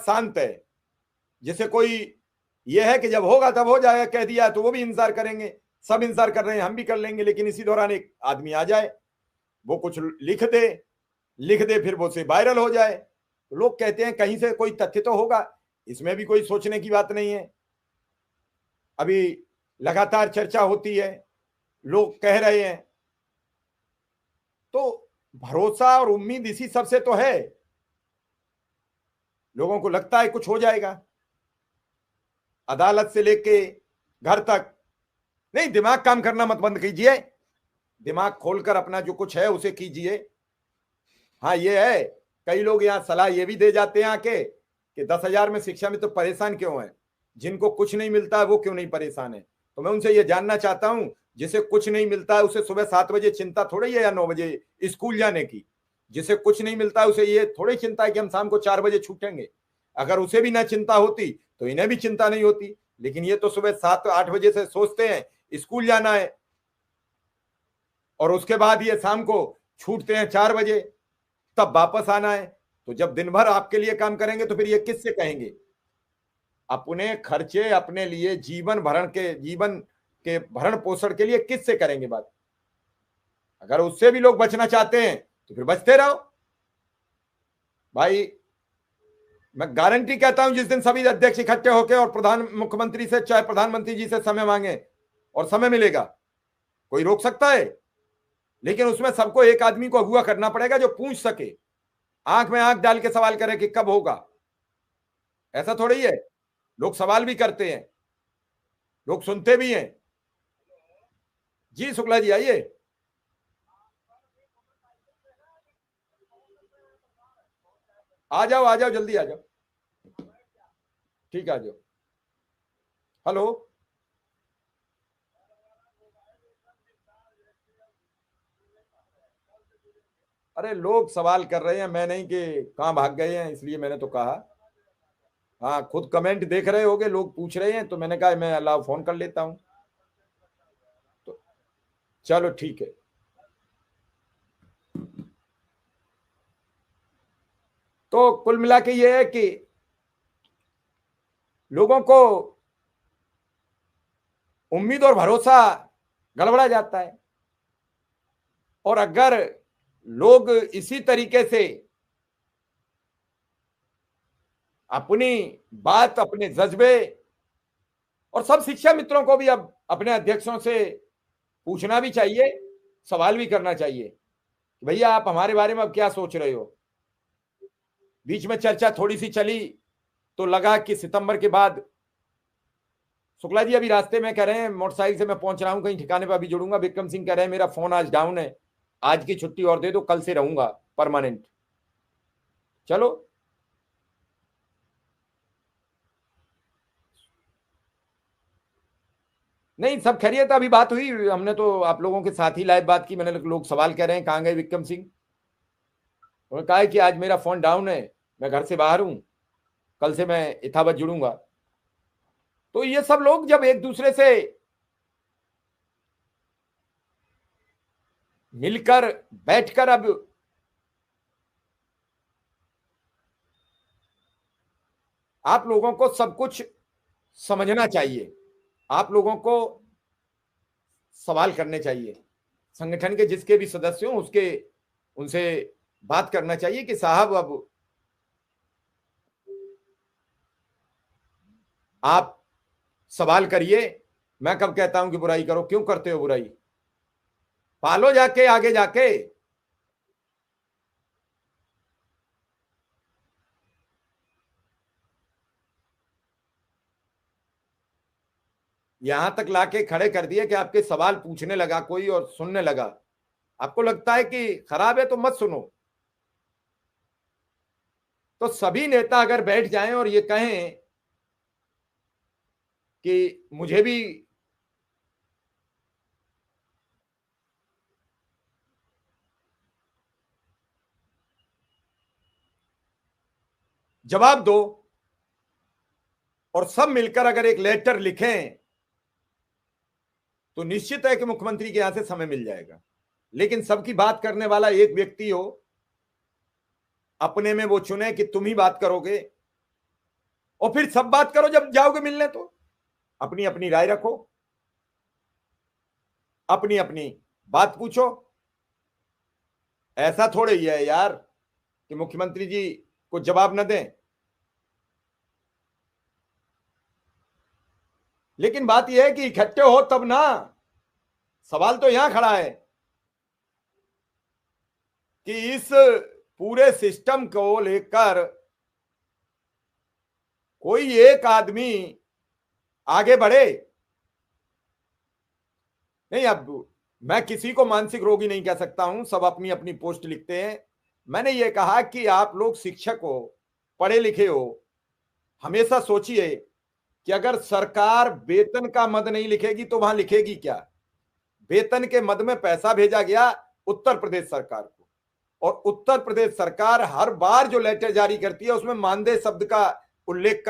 शांत है, जिसे कोई यह है कि जब होगा तब हो जाएगा कह दिया तो वो भी इंतजार करेंगे, सब इंतजार कर रहे हैं, हम भी कर लेंगे, लेकिन इसी दौरान एक आदमी आ जाए, वो कुछ लिख दे फिर वो से वायरल हो जाए, तो लोग कहते हैं कहीं से कोई तथ्य तो होगा, इसमें भी कोई सोचने की बात नहीं है। अभी लगातार चर्चा होती है, लोग कह रहे हैं, तो भरोसा और उम्मीद इसी सबसे तो है, लोगों को लगता है कुछ हो जाएगा, अदालत से लेके घर तक। नहीं, दिमाग काम करना मत बंद कीजिए, दिमाग खोलकर अपना जो कुछ है उसे कीजिए। हाँ ये है, कई लोग यहाँ सलाह ये भी दे जाते हैं आके कि 10,000 में शिक्षा में तो परेशान क्यों है, जिनको कुछ नहीं मिलता है वो क्यों नहीं परेशान है। तो मैं उनसे ये जानना चाहता हूं, जिसे कुछ नहीं मिलता है उसे सुबह 7 बजे चिंता थोड़ी है या 9 बजे स्कूल जाने की, जिसे कुछ नहीं मिलता है उसे ये थोड़ी चिंता है कि हम शाम को 4 बजे छूटेंगे। अगर उसे भी ना चिंता होती तो इन्हें भी चिंता नहीं होती, लेकिन ये तो सुबह 7-8 बजे से सोचते हैं स्कूल जाना है, और उसके बाद ये शाम को छूटते हैं 4 बजे, तब वापस आना है। तो जब दिन भर आपके लिए काम करेंगे तो फिर ये किससे कहेंगे? अपने खर्चे अपने लिए जीवन के भरण पोषण के लिए किससे करेंगे बात? अगर उससे भी लोग बचना चाहते हैं तो फिर बचते रहो भाई। मैं गारंटी कहता हूं, जिस दिन सभी अध्यक्ष इकट्ठे होकर और मुख्यमंत्री से चाहे प्रधानमंत्री जी से समय मांगे और समय मिलेगा, कोई रोक सकता है? लेकिन उसमें सबको एक आदमी को अगुवा करना पड़ेगा जो पूछ सके, आंख में आंख डाल के सवाल करे कि कब होगा। ऐसा थोड़ी है, लोग सवाल भी करते हैं, लोग सुनते भी हैं। जी शुक्ला जी आइए। आ जाओ जल्दी आ जाओ, ठीक है आ जाओ। हेलो, अरे लोग सवाल कर रहे हैं, मैं नहीं कि कहां भाग गए हैं, इसलिए मैंने तो कहा। हाँ खुद कमेंट देख रहे होगे, लोग पूछ रहे हैं, तो मैंने कहा मैं अल्लाह फोन कर लेता हूं। तो चलो ठीक है। तो कुल मिला के ये है कि लोगों को उम्मीद और भरोसा गड़बड़ा जाता है, और अगर लोग इसी तरीके से अपनी बात, अपने जज्बे, और सब शिक्षा मित्रों को भी अब अपने अध्यक्षों से पूछना भी चाहिए, सवाल भी करना चाहिए कि भैया आप हमारे बारे में अब क्या सोच रहे हो। बीच में चर्चा थोड़ी सी चली तो लगा कि सितंबर के बाद, शुक्ला जी अभी रास्ते में कह रहे हैं मोटरसाइकिल से मैं पहुंच रहा हूं कहीं ठिकाने पर, अभी जुड़ूंगा। विक्रम सिंह कह रहे हैं मेरा फोन आज डाउन है, आज की छुट्टी और दे दो, कल से रहूंगा परमानेंट। चलो नहीं सब खैरियत। अभी बात हुई, हमने तो आप लोगों के साथ ही लाइव बात की, मैंने लोग सवाल कर रहे हैं कहाँ गए विक्रम सिंह, उन्होंने कहा है कि आज मेरा फोन डाउन है, मैं घर से बाहर हूं, कल से मैं इथावत जुड़ूंगा। तो ये सब लोग जब एक दूसरे से मिलकर बैठकर, अब आप लोगों को सब कुछ समझना चाहिए, आप लोगों को सवाल करने चाहिए, संगठन के जिसके भी सदस्य हों उसके, उनसे बात करना चाहिए कि साहब अब आप सवाल करिए। मैं कब कहता हूं कि बुराई करो, क्यों करते हो बुराई, पालो जाके आगे जाके। यहां तक लाके खड़े कर दिए कि आपके सवाल पूछने लगा कोई और सुनने लगा। आपको लगता है कि खराब है तो मत सुनो। तो सभी नेता अगर बैठ जाएं और ये कहें कि मुझे भी जवाब दो, और सब मिलकर अगर एक लेटर लिखें तो निश्चित है कि मुख्यमंत्री के यहां से समय मिल जाएगा। लेकिन सबकी बात करने वाला एक व्यक्ति हो, अपने में वो चुने कि तुम ही बात करोगे, और फिर सब बात करो जब जाओगे मिलने। तो अपनी अपनी राय रखो, अपनी अपनी बात पूछो। ऐसा थोड़े ही है यार कि मुख्यमंत्री जी को जवाब न दें। लेकिन बात यह है कि इकट्ठे हो तब ना। सवाल तो यहां खड़ा है कि इस पूरे सिस्टम को लेकर कोई एक आदमी आगे बढ़े। नहीं, अब मैं किसी को मानसिक रोगी नहीं कह सकता हूं, सब अपनी अपनी पोस्ट लिखते हैं। मैंने ये कहा कि आप लोग शिक्षक हो, पढ़े लिखे हो, हमेशा सोचिए कि अगर सरकार वेतन का मद नहीं लिखेगी तो वहां लिखेगी क्या। वेतन के मद में पैसा भेजा गया उत्तर प्रदेश सरकार को, और उत्तर प्रदेश सरकार हर बार जो लेटर जारी करती है उसमें मानदेय शब्द का उल्लेख